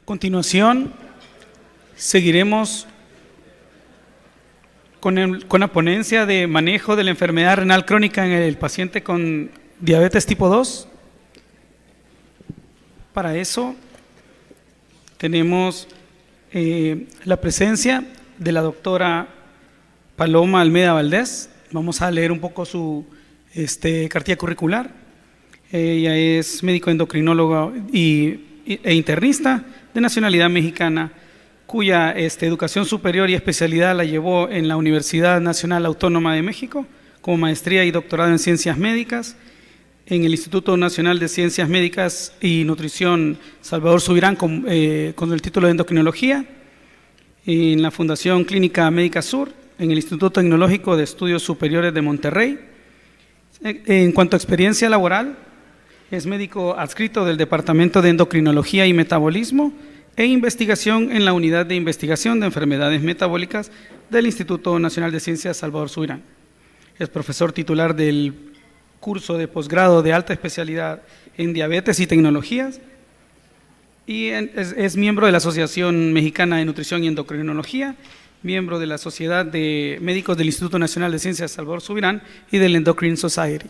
continuación, seguiremos con la ponencia de manejo de la enfermedad renal crónica en el paciente con diabetes tipo 2. Para eso tenemos la presencia de la doctora Paloma Almeida Valdés. Vamos a leer un poco su cartilla curricular. Ella es médico endocrinólogo e internista de nacionalidad mexicana, cuya educación superior y especialidad la llevó en la Universidad Nacional Autónoma de México como maestría y doctorado en ciencias médicas, en el Instituto Nacional de Ciencias Médicas y Nutrición Salvador Subirán con el título de endocrinología, en la Fundación Clínica Médica Sur, en el Instituto Tecnológico de Estudios Superiores de Monterrey. En cuanto a experiencia laboral, es médico adscrito del Departamento de Endocrinología y Metabolismo e investigación en la Unidad de Investigación de Enfermedades Metabólicas del Instituto Nacional de Ciencias Salvador Subirán. Es profesor titular del curso de posgrado de alta especialidad en diabetes y tecnologías y es miembro de la Asociación Mexicana de Nutrición y Endocrinología, miembro de la Sociedad de Médicos del Instituto Nacional de Ciencias Salvador Subirán y del Endocrine Society.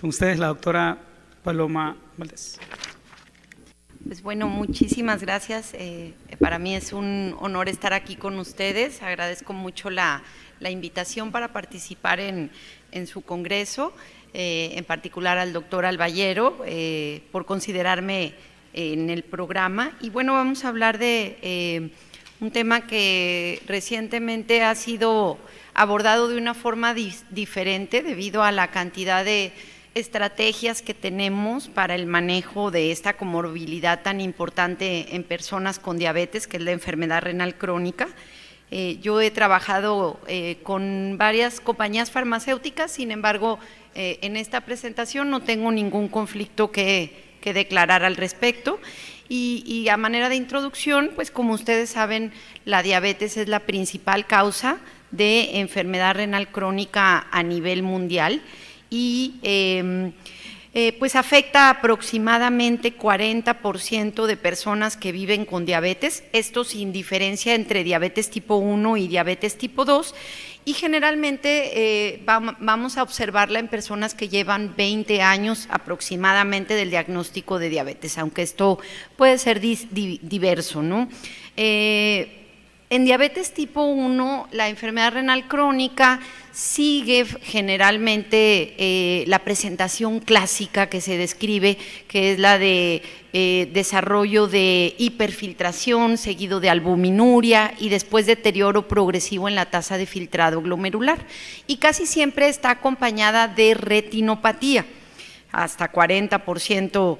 Con ustedes la doctora Paloma Valdés. Pues bueno, muchísimas gracias. Para mí es un honor estar aquí con ustedes. Agradezco mucho la invitación para participar en su congreso, en particular al doctor Alballero, por considerarme en el programa. Y bueno, vamos a hablar de un tema que recientemente ha sido abordado de una forma diferente debido a la cantidad de estrategias que tenemos para el manejo de esta comorbilidad tan importante en personas con diabetes, que es la enfermedad renal crónica. Yo he trabajado con varias compañías farmacéuticas, sin embargo, en esta presentación no tengo ningún conflicto que declarar al respecto. Y a manera de introducción, pues como ustedes saben, la diabetes es la principal causa de enfermedad renal crónica a nivel mundial y pues afecta aproximadamente 40% de personas que viven con diabetes, esto sin diferencia entre diabetes tipo 1 y diabetes tipo 2, y generalmente vamos a observarla en personas que llevan 20 años aproximadamente del diagnóstico de diabetes, aunque esto puede ser diverso, ¿no? En diabetes tipo 1, la enfermedad renal crónica sigue generalmente la presentación clásica que se describe, que es la de desarrollo de hiperfiltración, seguido de albuminuria y después deterioro progresivo en la tasa de filtrado glomerular. Y casi siempre está acompañada de retinopatía, hasta 40%,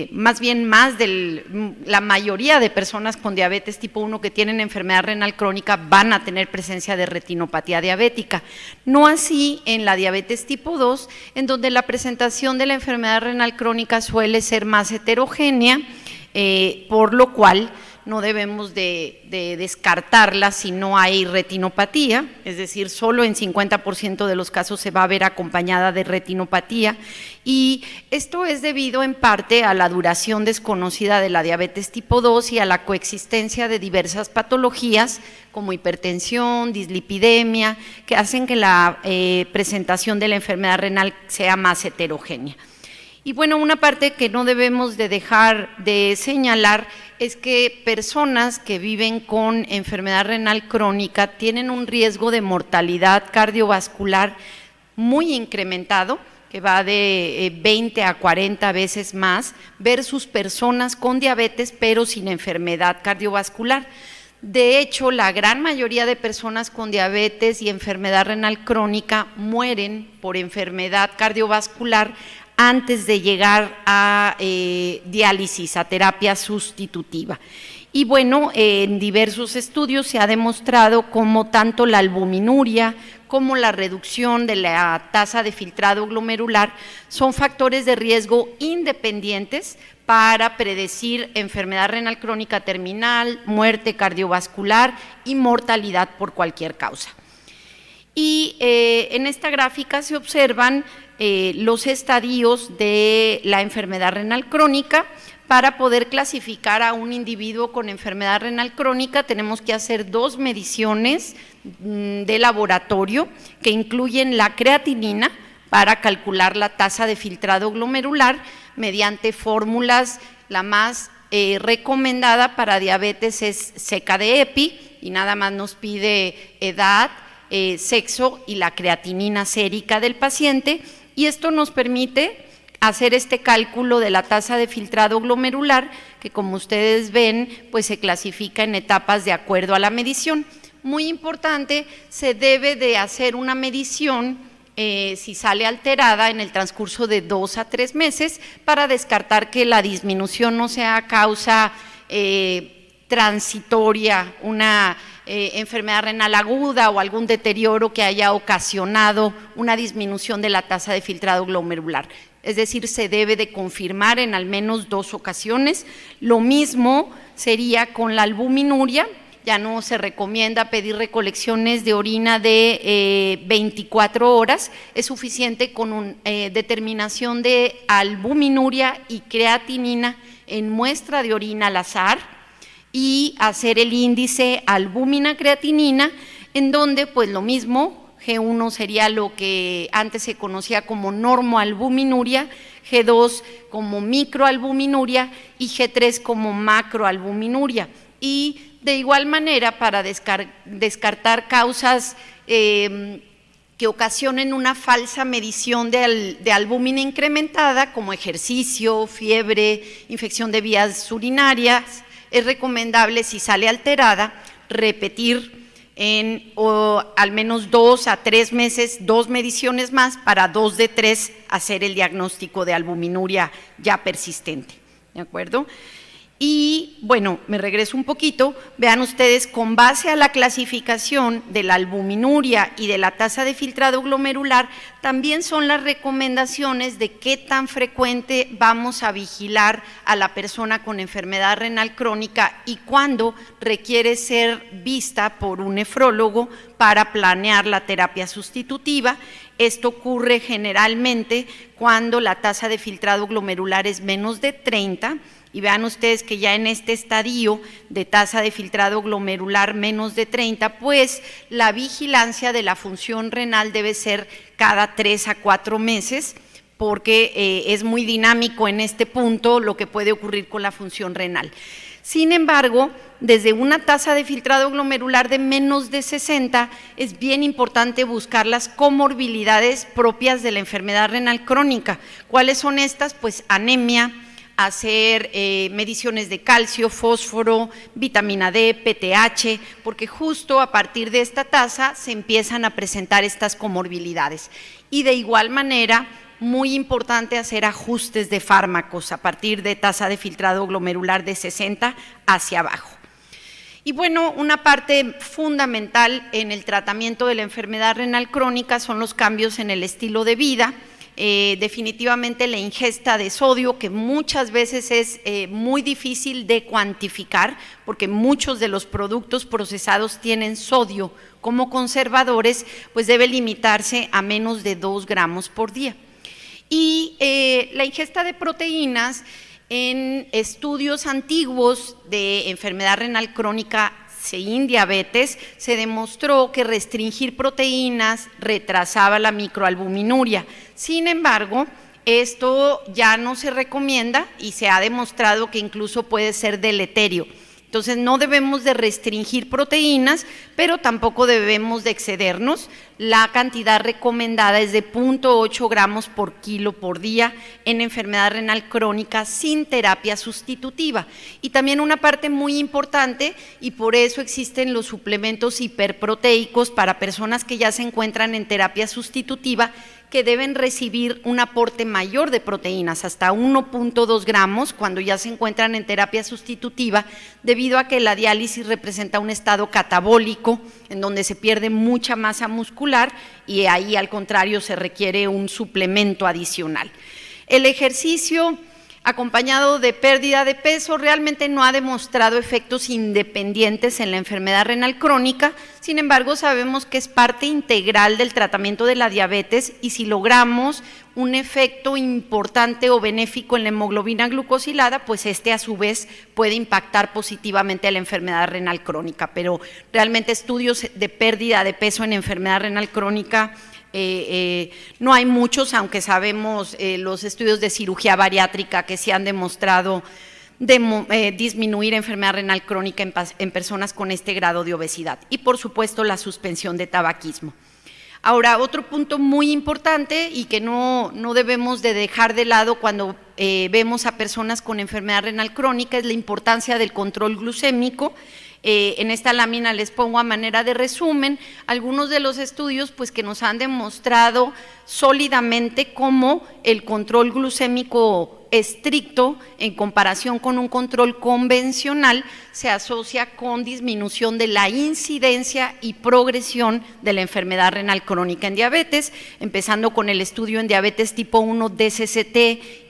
más bien más de la mayoría de personas con diabetes tipo 1 que tienen enfermedad renal crónica van a tener presencia de retinopatía diabética. No así en la diabetes tipo 2, en donde la presentación de la enfermedad renal crónica suele ser más heterogénea, por lo cual no debemos de descartarla si no hay retinopatía, es decir, solo en 50% de los casos se va a ver acompañada de retinopatía, y esto es debido en parte a la duración desconocida de la diabetes tipo 2 y a la coexistencia de diversas patologías como hipertensión, dislipidemia, que hacen que la presentación de la enfermedad renal sea más heterogénea. Y bueno, una parte que no debemos de dejar de señalar es que personas que viven con enfermedad renal crónica tienen un riesgo de mortalidad cardiovascular muy incrementado, que va de 20 a 40 veces más, versus personas con diabetes pero sin enfermedad cardiovascular. De hecho, la gran mayoría de personas con diabetes y enfermedad renal crónica mueren por enfermedad cardiovascular antes de llegar a diálisis, a terapia sustitutiva. Y bueno, en diversos estudios se ha demostrado cómo tanto la albuminuria como la reducción de la tasa de filtrado glomerular son factores de riesgo independientes para predecir enfermedad renal crónica terminal, muerte cardiovascular y mortalidad por cualquier causa. Y en esta gráfica se observan los estadios de la enfermedad renal crónica para poder clasificar a un individuo con enfermedad renal crónica tenemos que hacer 2 mediciones de laboratorio que incluyen la creatinina para calcular la tasa de filtrado glomerular mediante fórmulas. La más recomendada para diabetes es SECA-DEPI y nada más nos pide edad, sexo y la creatinina sérica del paciente, y esto nos permite hacer este cálculo de la tasa de filtrado glomerular que, como ustedes ven, pues se clasifica en etapas de acuerdo a la medición. Muy importante, se debe de hacer una medición si sale alterada en el transcurso de 2 a 3 meses para descartar que la disminución no sea causa transitoria, una enfermedad renal aguda o algún deterioro que haya ocasionado una disminución de la tasa de filtrado glomerular. Es decir, se debe de confirmar en al menos 2 ocasiones. Lo mismo sería con la albuminuria. Ya no se recomienda pedir recolecciones de orina de 24 horas, es suficiente con una determinación de albuminuria y creatinina en muestra de orina al azar y hacer el índice albúmina-creatinina, en donde pues lo mismo, G1 sería lo que antes se conocía como normoalbuminuria, G2 como microalbuminuria y G3 como macroalbuminuria. Y de igual manera, para descartar causas que ocasionen una falsa medición de albúmina incrementada, como ejercicio, fiebre, infección de vías urinarias, es recomendable, si sale alterada, repetir al menos 2 a 3 meses, 2 mediciones más, para 2 de 3 hacer el diagnóstico de albuminuria ya persistente, ¿de acuerdo? Y bueno, me regreso un poquito, vean ustedes, con base a la clasificación de la albuminuria y de la tasa de filtrado glomerular, también son las recomendaciones de qué tan frecuente vamos a vigilar a la persona con enfermedad renal crónica y cuándo requiere ser vista por un nefrólogo para planear la terapia sustitutiva. Esto ocurre generalmente cuando la tasa de filtrado glomerular es menos de 30, y vean ustedes que ya en este estadio de tasa de filtrado glomerular menos de 30, pues la vigilancia de la función renal debe ser cada 3 a 4 meses, porque es muy dinámico en este punto lo que puede ocurrir con la función renal. Sin embargo, desde una tasa de filtrado glomerular de menos de 60, es bien importante buscar las comorbilidades propias de la enfermedad renal crónica. ¿Cuáles son estas? Pues anemia, hacer mediciones de calcio, fósforo, vitamina D, PTH, porque justo a partir de esta tasa se empiezan a presentar estas comorbilidades. Y de igual manera, muy importante hacer ajustes de fármacos a partir de tasa de filtrado glomerular de 60 hacia abajo. Y bueno, una parte fundamental en el tratamiento de la enfermedad renal crónica son los cambios en el estilo de vida. Definitivamente la ingesta de sodio, que muchas veces es muy difícil de cuantificar porque muchos de los productos procesados tienen sodio como conservadores, pues debe limitarse a menos de 2 gramos por día. Y la ingesta de proteínas, en estudios antiguos de enfermedad renal crónica sin diabetes, se demostró que restringir proteínas retrasaba la microalbuminuria. Sin embargo, esto ya no se recomienda y se ha demostrado que incluso puede ser deleterio. Entonces no debemos de restringir proteínas, pero tampoco debemos de excedernos. La cantidad recomendada es de 0.8 gramos por kilo por día en enfermedad renal crónica sin terapia sustitutiva. Y también una parte muy importante, y por eso existen los suplementos hiperproteicos para personas que ya se encuentran en terapia sustitutiva, que deben recibir un aporte mayor de proteínas, hasta 1.2 gramos cuando ya se encuentran en terapia sustitutiva, debido a que la diálisis representa un estado catabólico en donde se pierde mucha masa muscular y ahí al contrario se requiere un suplemento adicional. El ejercicio acompañado de pérdida de peso, realmente no ha demostrado efectos independientes en la enfermedad renal crónica. Sin embargo, sabemos que es parte integral del tratamiento de la diabetes, y si logramos un efecto importante o benéfico en la hemoglobina glucosilada, pues a su vez puede impactar positivamente a la enfermedad renal crónica. Pero realmente estudios de pérdida de peso en enfermedad renal crónica no hay muchos, aunque sabemos los estudios de cirugía bariátrica que se han demostrado disminuir enfermedad renal crónica en personas con este grado de obesidad, y por supuesto la suspensión de tabaquismo. Ahora, otro punto muy importante y que no debemos de dejar de lado cuando vemos a personas con enfermedad renal crónica es la importancia del control glucémico. En esta lámina les pongo a manera de resumen algunos de los estudios pues, que nos han demostrado sólidamente cómo el control glucémico estricto en comparación con un control convencional se asocia con disminución de la incidencia y progresión de la enfermedad renal crónica en diabetes, empezando con el estudio en diabetes tipo 1 DCCT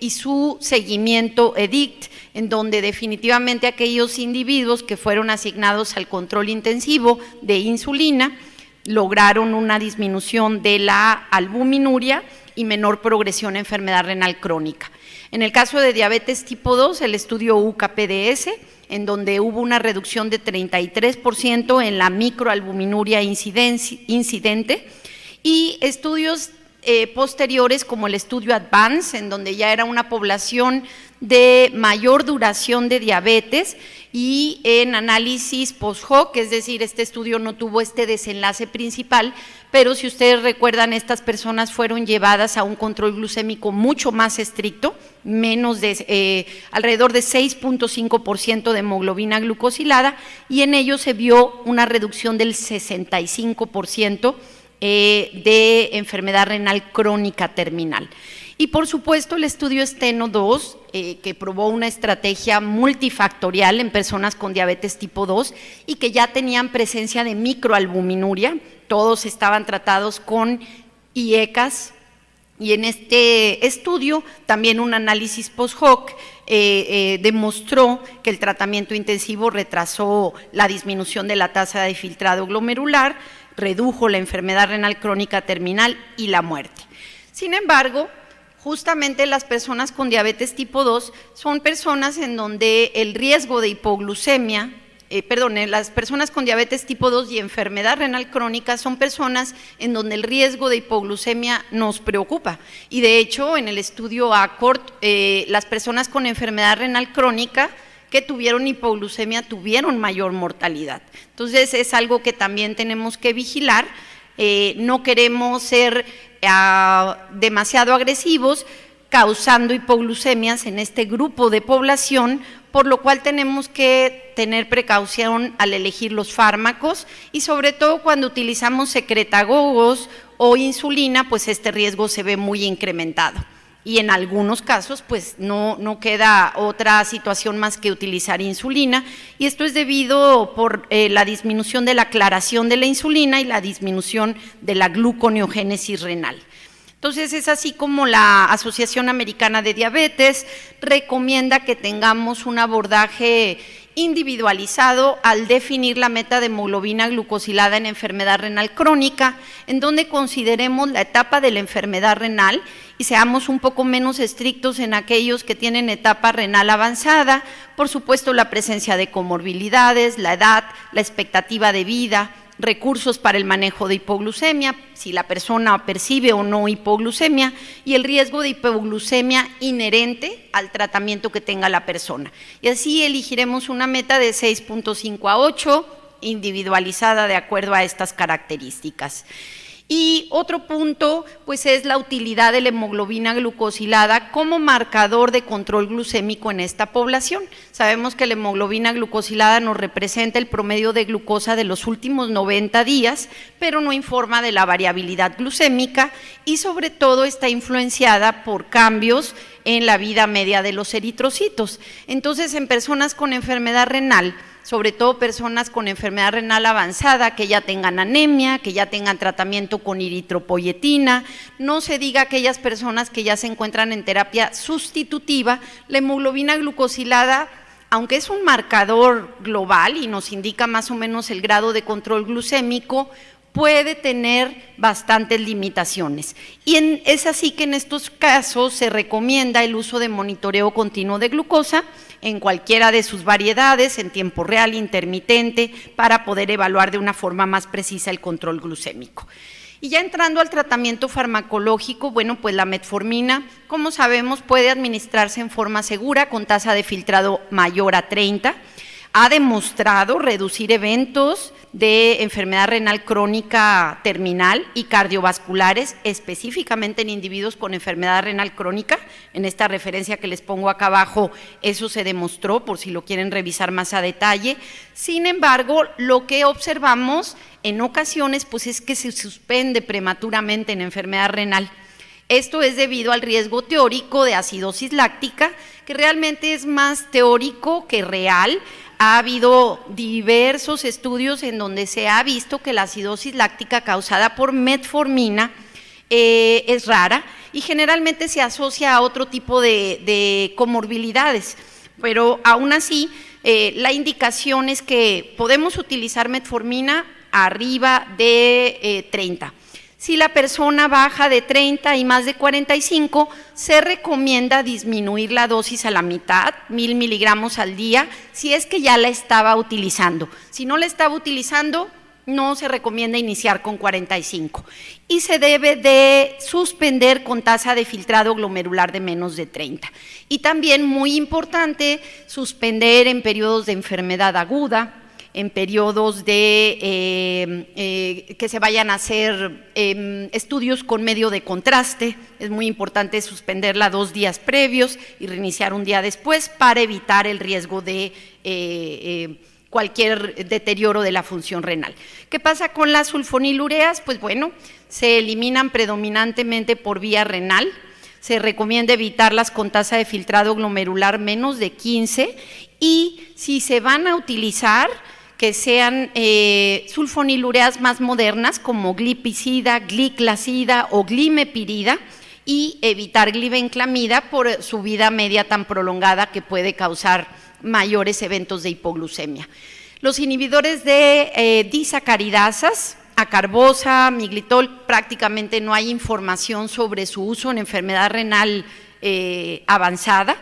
y su seguimiento EDICT, en donde definitivamente aquellos individuos que fueron asignados al control intensivo de insulina lograron una disminución de la albuminuria y menor progresión a enfermedad renal crónica. En el caso de diabetes tipo 2, el estudio UCA-PDS, en donde hubo una reducción de 33% en la microalbuminuria incidente, y estudios posteriores como el estudio ADVANCE, en donde ya era una población de mayor duración de diabetes, y en análisis post-hoc, es decir, este estudio no tuvo este desenlace principal, pero si ustedes recuerdan, estas personas fueron llevadas a un control glucémico mucho más estricto, alrededor de 6.5% de hemoglobina glucosilada, y en ello se vio una reducción del 65% de enfermedad renal crónica terminal. Y por supuesto el estudio STENO 2, que probó una estrategia multifactorial en personas con diabetes tipo 2 y que ya tenían presencia de microalbuminuria, todos estaban tratados con IECAS, y en este estudio también un análisis post-hoc demostró que el tratamiento intensivo retrasó la disminución de la tasa de filtrado glomerular, redujo la enfermedad renal crónica terminal y la muerte. Sin embargo, justamente las personas con diabetes tipo 2 son personas en donde el riesgo de hipoglucemia, las personas con diabetes tipo 2 y enfermedad renal crónica son personas en donde el riesgo de hipoglucemia nos preocupa, y de hecho en el estudio ACORD las personas con enfermedad renal crónica que tuvieron hipoglucemia tuvieron mayor mortalidad. Entonces es algo que también tenemos que vigilar. No queremos ser demasiado agresivos causando hipoglucemias en este grupo de población, por lo cual tenemos que tener precaución al elegir los fármacos, y sobre todo cuando utilizamos secretagogos o insulina, pues este riesgo se ve muy incrementado. Y en algunos casos pues no queda otra situación más que utilizar insulina, y esto es debido por la disminución de la aclaración de la insulina y la disminución de la gluconeogénesis renal. Entonces es así como la Asociación Americana de Diabetes recomienda que tengamos un abordaje individualizado al definir la meta de hemoglobina glucosilada en enfermedad renal crónica, en donde consideremos la etapa de la enfermedad renal y seamos un poco menos estrictos en aquellos que tienen etapa renal avanzada, por supuesto la presencia de comorbilidades, la edad, la expectativa de vida, recursos para el manejo de hipoglucemia, si la persona percibe o no hipoglucemia, y el riesgo de hipoglucemia inherente al tratamiento que tenga la persona. Y así elegiremos una meta de 6.5 a 8, individualizada de acuerdo a estas características. Y otro punto pues es la utilidad de la hemoglobina glucosilada como marcador de control glucémico en esta población. Sabemos que la hemoglobina glucosilada nos representa el promedio de glucosa de los últimos 90 días, pero no informa de la variabilidad glucémica, y sobre todo está influenciada por cambios en la vida media de los eritrocitos. Entonces, en personas con enfermedad renal, sobre todo personas con enfermedad renal avanzada, que ya tengan anemia, que ya tengan tratamiento con eritropoyetina, no se diga aquellas personas que ya se encuentran en terapia sustitutiva. La hemoglobina glucosilada, aunque es un marcador global y nos indica más o menos el grado de control glucémico, puede tener bastantes limitaciones. Y es así que en estos casos se recomienda el uso de monitoreo continuo de glucosa en cualquiera de sus variedades, en tiempo real, intermitente, para poder evaluar de una forma más precisa el control glucémico. Y ya entrando al tratamiento farmacológico, bueno, pues la metformina, como sabemos, puede administrarse en forma segura con tasa de filtrado mayor a 30. Ha demostrado reducir eventos de enfermedad renal crónica terminal y cardiovasculares, específicamente en individuos con enfermedad renal crónica. En esta referencia que les pongo acá abajo, eso se demostró, por si lo quieren revisar más a detalle. Sin embargo, lo que observamos en ocasiones pues es que se suspende prematuramente en enfermedad renal. Esto es debido al riesgo teórico de acidosis láctica, que realmente es más teórico que real. Ha habido diversos estudios en donde se ha visto que la acidosis láctica causada por metformina es rara y generalmente se asocia a otro tipo de comorbilidades, pero aún así la indicación es que podemos utilizar metformina arriba de 30. Si la persona baja de 30 y más de 45, se recomienda disminuir la dosis a la mitad, 1000 miligramos al día, si es que ya la estaba utilizando. Si no la estaba utilizando, no se recomienda iniciar con 45. Y se debe de suspender con tasa de filtrado glomerular de menos de 30. Y también, muy importante, suspender en periodos de enfermedad aguda, en periodos de que se vayan a hacer estudios con medio de contraste. Es muy importante suspenderla 2 días previos y reiniciar un día después para evitar el riesgo de cualquier deterioro de la función renal. ¿Qué pasa con las sulfonilureas? Pues bueno, se eliminan predominantemente por vía renal. Se recomienda evitarlas con tasa de filtrado glomerular menos de 15 y si se van a utilizar, que sean sulfonilureas más modernas como glipizida, gliclazida o glimepirida, y evitar glibenclamida por su vida media tan prolongada que puede causar mayores eventos de hipoglucemia. Los inhibidores de disacaridasas, acarbosa, miglitol, prácticamente no hay información sobre su uso en enfermedad renal avanzada.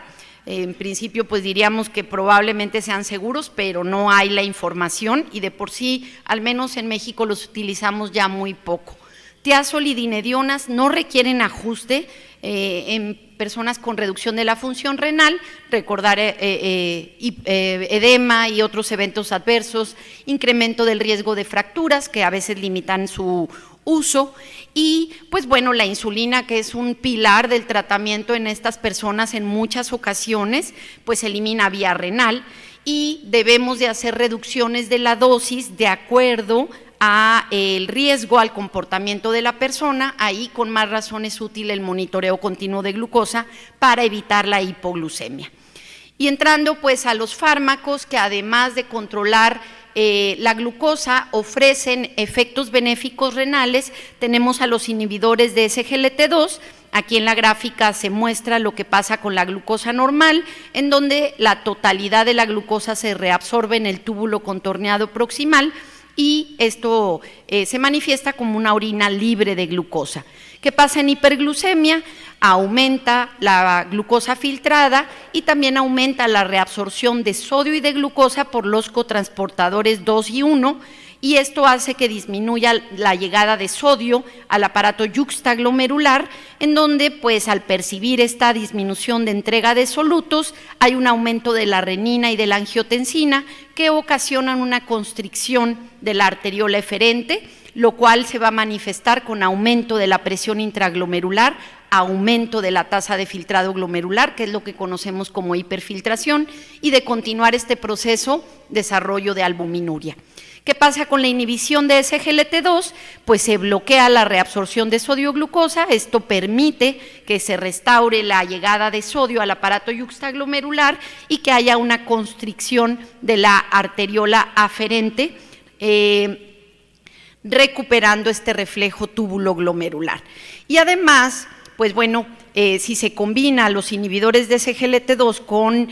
En principio, pues diríamos que probablemente sean seguros, pero no hay la información y de por sí, al menos en México, los utilizamos ya muy poco. Tiazolidinedionas no requieren ajuste en personas con reducción de la función renal, recordar edema y otros eventos adversos, incremento del riesgo de fracturas que a veces limitan su uso y pues bueno, la insulina, que es un pilar del tratamiento en estas personas en muchas ocasiones, pues elimina vía renal y debemos de hacer reducciones de la dosis de acuerdo a el riesgo al comportamiento de la persona. Ahí con más razón es útil el monitoreo continuo de glucosa para evitar la hipoglucemia. Y entrando pues a los fármacos que además de controlar la glucosa ofrecen efectos benéficos renales, tenemos a los inhibidores de SGLT2. Aquí en la gráfica se muestra lo que pasa con la glucosa normal, en donde la totalidad de la glucosa se reabsorbe en el túbulo contorneado proximal y esto se manifiesta como una orina libre de glucosa. ¿Qué pasa en hiperglucemia? Aumenta la glucosa filtrada y también aumenta la reabsorción de sodio y de glucosa por los cotransportadores 2 y 1, y esto hace que disminuya la llegada de sodio al aparato yuxtaglomerular, en donde pues al percibir esta disminución de entrega de solutos hay un aumento de la renina y de la angiotensina que ocasionan una constricción de la arteriola eferente, lo cual se va a manifestar con aumento de la presión intraglomerular, aumento de la tasa de filtrado glomerular, que es lo que conocemos como hiperfiltración, y de continuar este proceso, desarrollo de albuminuria. ¿Qué pasa con la inhibición de SGLT2? Pues se bloquea la reabsorción de sodio-glucosa, esto permite que se restaure la llegada de sodio al aparato yuxtaglomerular y que haya una constricción de la arteriola aferente, recuperando este reflejo túbulo-glomerular. Y además, pues bueno, si se combina los inhibidores de SGLT2 con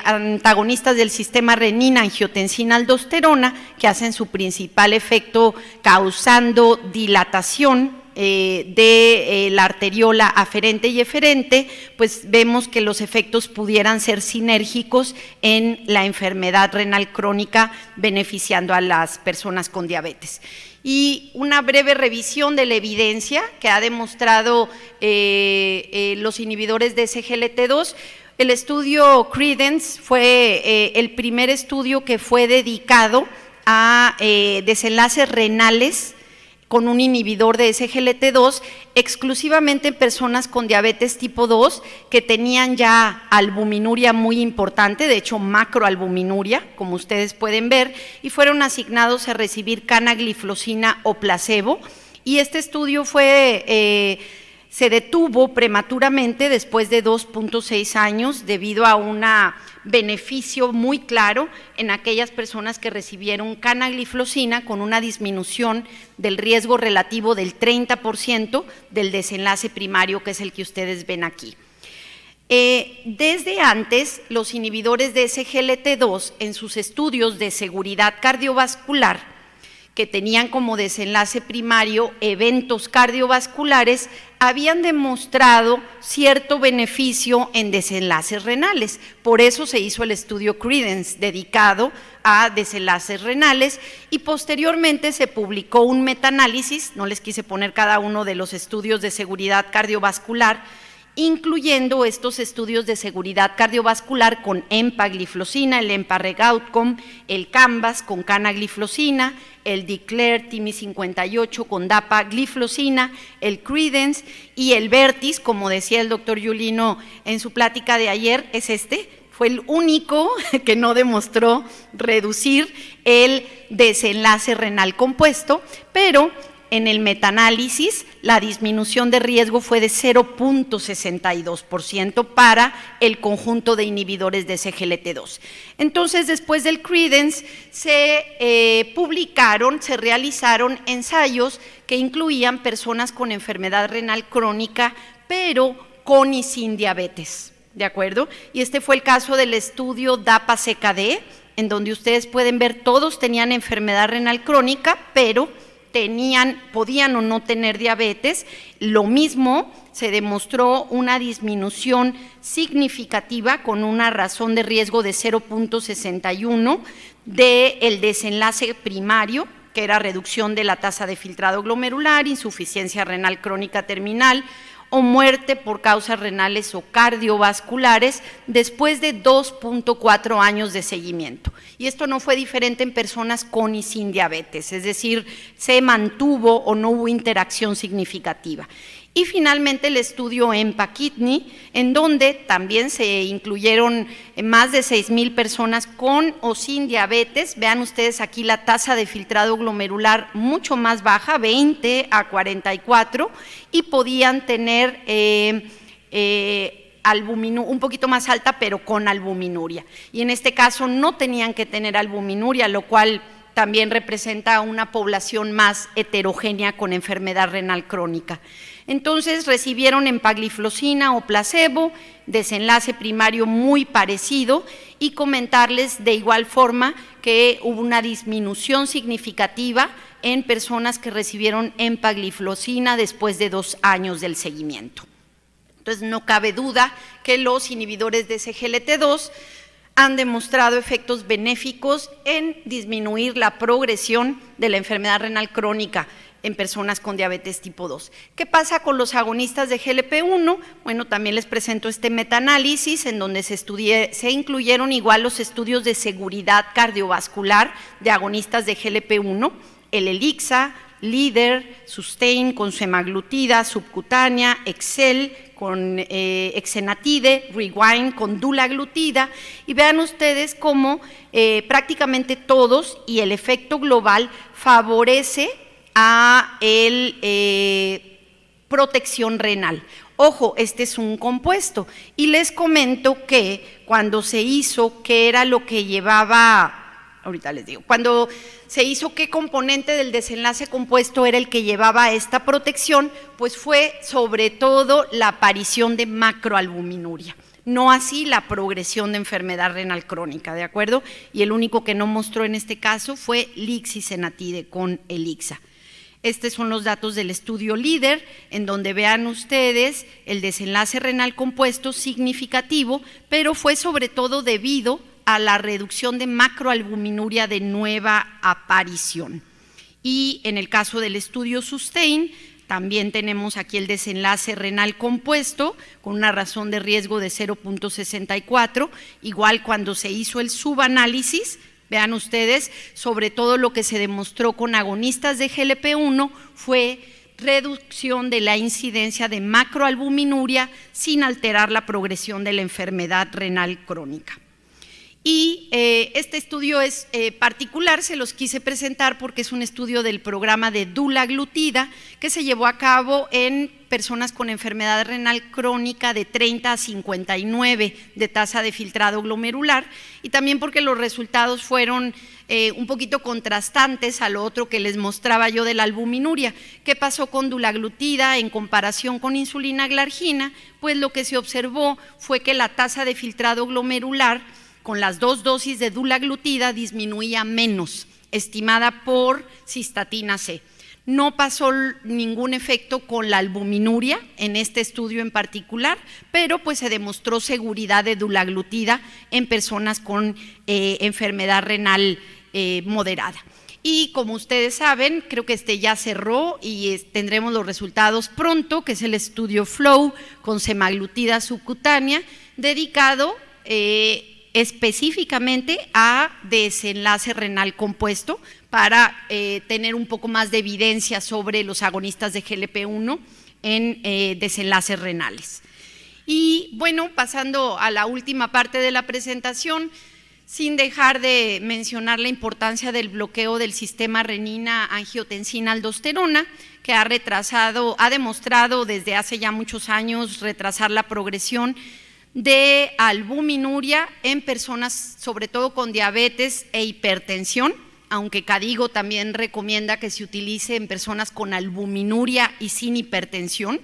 antagonistas del sistema renina-angiotensina-aldosterona, que hacen su principal efecto causando dilatación de la arteriola aferente y eferente, pues vemos que los efectos pudieran ser sinérgicos en la enfermedad renal crónica, beneficiando a las personas con diabetes. Y una breve revisión de la evidencia que ha demostrado los inhibidores de SGLT2. El estudio Credence fue el primer estudio que fue dedicado a desenlaces renales con un inhibidor de SGLT2 exclusivamente en personas con diabetes tipo 2 que tenían ya albuminuria muy importante, de hecho macroalbuminuria, como ustedes pueden ver, y fueron asignados a recibir canagliflozina o placebo, y este estudio se detuvo prematuramente después de 2.6 años debido a un beneficio muy claro en aquellas personas que recibieron canagliflozina con una disminución del riesgo relativo del 30% del desenlace primario, que es el que ustedes ven aquí. Desde antes, los inhibidores de SGLT2 en sus estudios de seguridad cardiovascular, que tenían como desenlace primario eventos cardiovasculares, habían demostrado cierto beneficio en desenlaces renales. Por eso se hizo el estudio Credence, dedicado a desenlaces renales, y posteriormente se publicó un metaanálisis, no les quise poner cada uno de los estudios de seguridad cardiovascular, incluyendo estos estudios de seguridad cardiovascular con empagliflozina, el EMPA-REG Outcome, el CANVAS con canagliflozina, el DECLARE TIMI 58 con dapagliflozina, el Credence y el Vertis, como decía el doctor Yulino en su plática de ayer, es fue el único que no demostró reducir el desenlace renal compuesto, pero en el metaanálisis la disminución de riesgo fue de 0.62% para el conjunto de inhibidores de SGLT2. Entonces, después del Credence se realizaron ensayos que incluían personas con enfermedad renal crónica, pero con y sin diabetes, ¿de acuerdo? Y este fue el caso del estudio DAPA-CKD, en donde ustedes pueden ver todos tenían enfermedad renal crónica, pero podían o no tener diabetes. Lo mismo, se demostró una disminución significativa con una razón de riesgo de 0.61 del desenlace primario, que era reducción de la tasa de filtrado glomerular, insuficiencia renal crónica terminal o muerte por causas renales o cardiovasculares después de 2.4 años de seguimiento. Y esto no fue diferente en personas con y sin diabetes, es decir, se mantuvo o no hubo interacción significativa. Y finalmente el estudio EMPA-Kidney, en donde también se incluyeron más de 6,000 personas con o sin diabetes. Vean ustedes aquí la tasa de filtrado glomerular mucho más baja, 20 a 44, y podían tener un poquito más alta, pero con albuminuria. Y en este caso no tenían que tener albuminuria, lo cual también representa una población más heterogénea con enfermedad renal crónica. Entonces recibieron empagliflozina o placebo, desenlace primario muy parecido, y comentarles de igual forma que hubo una disminución significativa en personas que recibieron empagliflozina después de 2 años del seguimiento. Entonces no cabe duda que los inhibidores de SGLT2 han demostrado efectos benéficos en disminuir la progresión de la enfermedad renal crónica en personas con diabetes tipo 2. ¿Qué pasa con los agonistas de GLP-1? Bueno, también les presento este metaanálisis en donde se incluyeron igual los estudios de seguridad cardiovascular de agonistas de GLP-1, el ELIXA, Líder, Sustain con semaglutida subcutánea, Excel con exenatide, Rewind con dulaglutida, y vean ustedes cómo prácticamente todos y el efecto global favorece a protección renal. Ojo, este es un compuesto, y les comento que cuando se hizo, ¿qué era lo que llevaba? Ahorita les digo, cuando se hizo qué componente del desenlace compuesto era el que llevaba esta protección, pues fue sobre todo la aparición de macroalbuminuria, no así la progresión de enfermedad renal crónica, ¿de acuerdo? Y el único que no mostró en este caso fue lixisenatide con Elixa. Estos son los datos del estudio LÍDER, en donde vean ustedes el desenlace renal compuesto significativo, pero fue sobre todo debido a la reducción de macroalbuminuria de nueva aparición. Y en el caso del estudio SUSTAIN, también tenemos aquí el desenlace renal compuesto con una razón de riesgo de 0.64, igual cuando se hizo el subanálisis. Vean ustedes, sobre todo lo que se demostró con agonistas de GLP-1 fue reducción de la incidencia de macroalbuminuria sin alterar la progresión de la enfermedad renal crónica. Y este estudio es particular, se los quise presentar porque es un estudio del programa de dulaglutida que se llevó a cabo en personas con enfermedad renal crónica de 30 a 59 de tasa de filtrado glomerular, y también porque los resultados fueron un poquito contrastantes a lo otro que les mostraba yo de la albuminuria. ¿Qué pasó con dulaglutida en comparación con insulina glargina? Pues lo que se observó fue que la tasa de filtrado glomerular con las 2 dosis de dulaglutida disminuía menos, estimada por cistatina C. No pasó ningún efecto con la albuminuria en este estudio en particular, pero pues se demostró seguridad de dulaglutida en personas con enfermedad renal moderada. Y como ustedes saben, creo que este ya cerró y tendremos los resultados pronto, que es el estudio FLOW con semaglutida subcutánea, dedicado específicamente a desenlace renal compuesto para tener un poco más de evidencia sobre los agonistas de GLP-1 en desenlaces renales. Y bueno, pasando a la última parte de la presentación, sin dejar de mencionar la importancia del bloqueo del sistema renina-angiotensina-aldosterona, que ha demostrado desde hace ya muchos años retrasar la progresión de albuminuria en personas sobre todo con diabetes e hipertensión, aunque KDIGO también recomienda que se utilice en personas con albuminuria y sin hipertensión.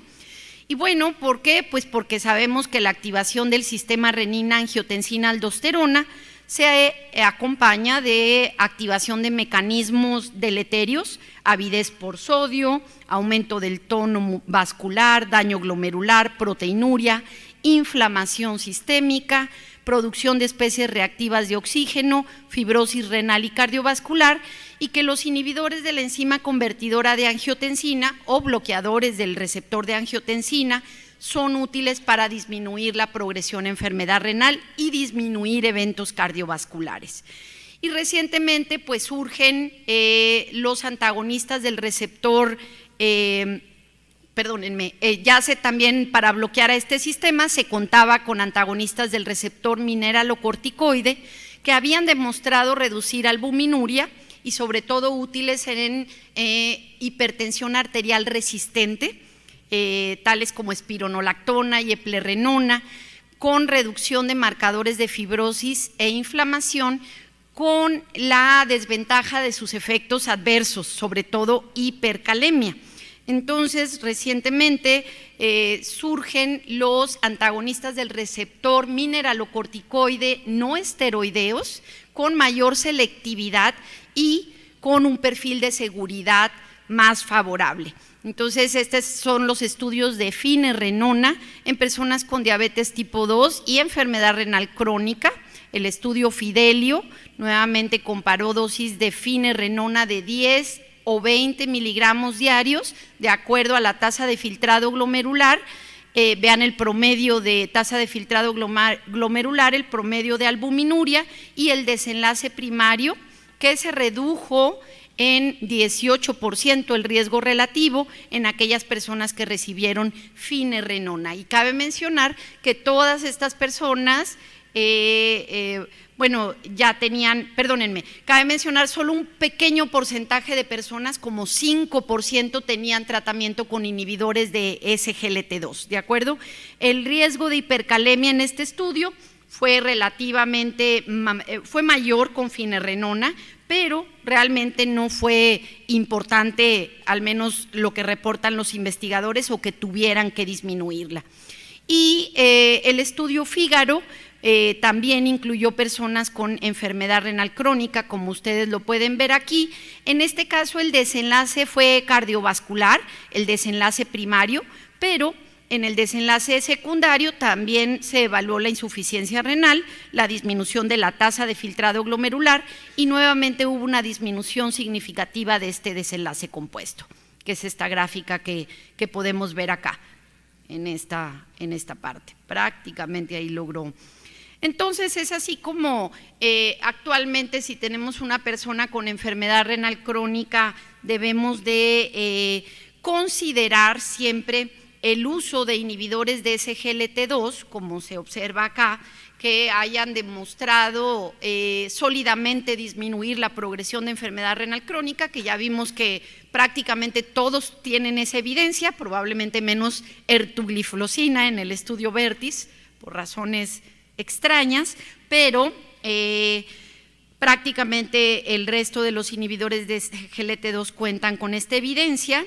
Y bueno, ¿por qué? Pues porque sabemos que la activación del sistema renina-angiotensina-aldosterona se acompaña de activación de mecanismos deleterios, avidez por sodio, aumento del tono vascular, daño glomerular, proteinuria, inflamación sistémica, producción de especies reactivas de oxígeno, fibrosis renal y cardiovascular, y que los inhibidores de la enzima convertidora de angiotensina o bloqueadores del receptor de angiotensina son útiles para disminuir la progresión a enfermedad renal y disminuir eventos cardiovasculares. Y recientemente pues surgen los antagonistas del receptor también para bloquear a este sistema se contaba con antagonistas del receptor mineralocorticoide que habían demostrado reducir albuminuria y sobre todo útiles en hipertensión arterial resistente, tales como espironolactona y eplerenona, con reducción de marcadores de fibrosis e inflamación, con la desventaja de sus efectos adversos, sobre todo hipercalemia. Entonces, recientemente surgen los antagonistas del receptor mineralocorticoide no esteroideos con mayor selectividad y con un perfil de seguridad más favorable. Entonces, estos son los estudios de finerenona en personas con diabetes tipo 2 y enfermedad renal crónica. El estudio Fidelio nuevamente comparó dosis de finerenona de 10 o 20 miligramos diarios de acuerdo a la tasa de filtrado glomerular. Vean el promedio de tasa de filtrado glomerular, el promedio de albuminuria y el desenlace primario que se redujo en 18% el riesgo relativo en aquellas personas que recibieron finerenona. Y cabe mencionar que todas estas personas ya tenían, cabe mencionar solo un pequeño porcentaje de personas, como 5%, tenían tratamiento con inhibidores de SGLT2, ¿de acuerdo? El riesgo de hipercalemia en este estudio fue fue mayor con finerenona, pero realmente no fue importante, al menos lo que reportan los investigadores, o que tuvieran que disminuirla. Y el estudio Fígaro también incluyó personas con enfermedad renal crónica, como ustedes lo pueden ver aquí. En este caso el desenlace fue cardiovascular, el desenlace primario, pero en el desenlace secundario también se evaluó la insuficiencia renal, la disminución de la tasa de filtrado glomerular y nuevamente hubo una disminución significativa de este desenlace compuesto, que es esta gráfica que podemos ver acá, en esta parte. Prácticamente ahí logró. Entonces es así como actualmente, si tenemos una persona con enfermedad renal crónica, debemos de considerar siempre el uso de inhibidores de SGLT2, como se observa acá, que hayan demostrado sólidamente disminuir la progresión de enfermedad renal crónica, que ya vimos que prácticamente todos tienen esa evidencia, probablemente menos ertugliflozina en el estudio Vertis, por razones extrañas, pero prácticamente el resto de los inhibidores de SGLT2 cuentan con esta evidencia.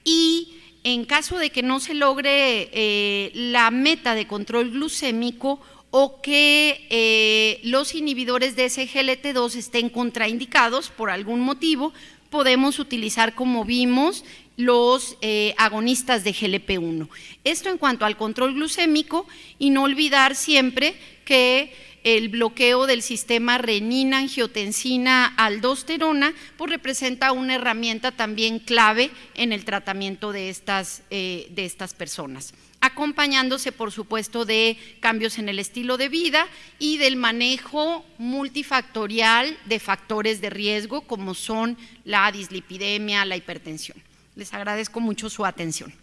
Y en caso de que no se logre la meta de control glucémico o que los inhibidores de SGLT2 estén contraindicados por algún motivo, podemos utilizar, como vimos, los agonistas de GLP-1. Esto en cuanto al control glucémico, y no olvidar siempre que el bloqueo del sistema renina-angiotensina-aldosterona pues representa una herramienta también clave en el tratamiento de estas personas, acompañándose por supuesto de cambios en el estilo de vida y del manejo multifactorial de factores de riesgo como son la dislipidemia, la hipertensión. Les agradezco mucho su atención.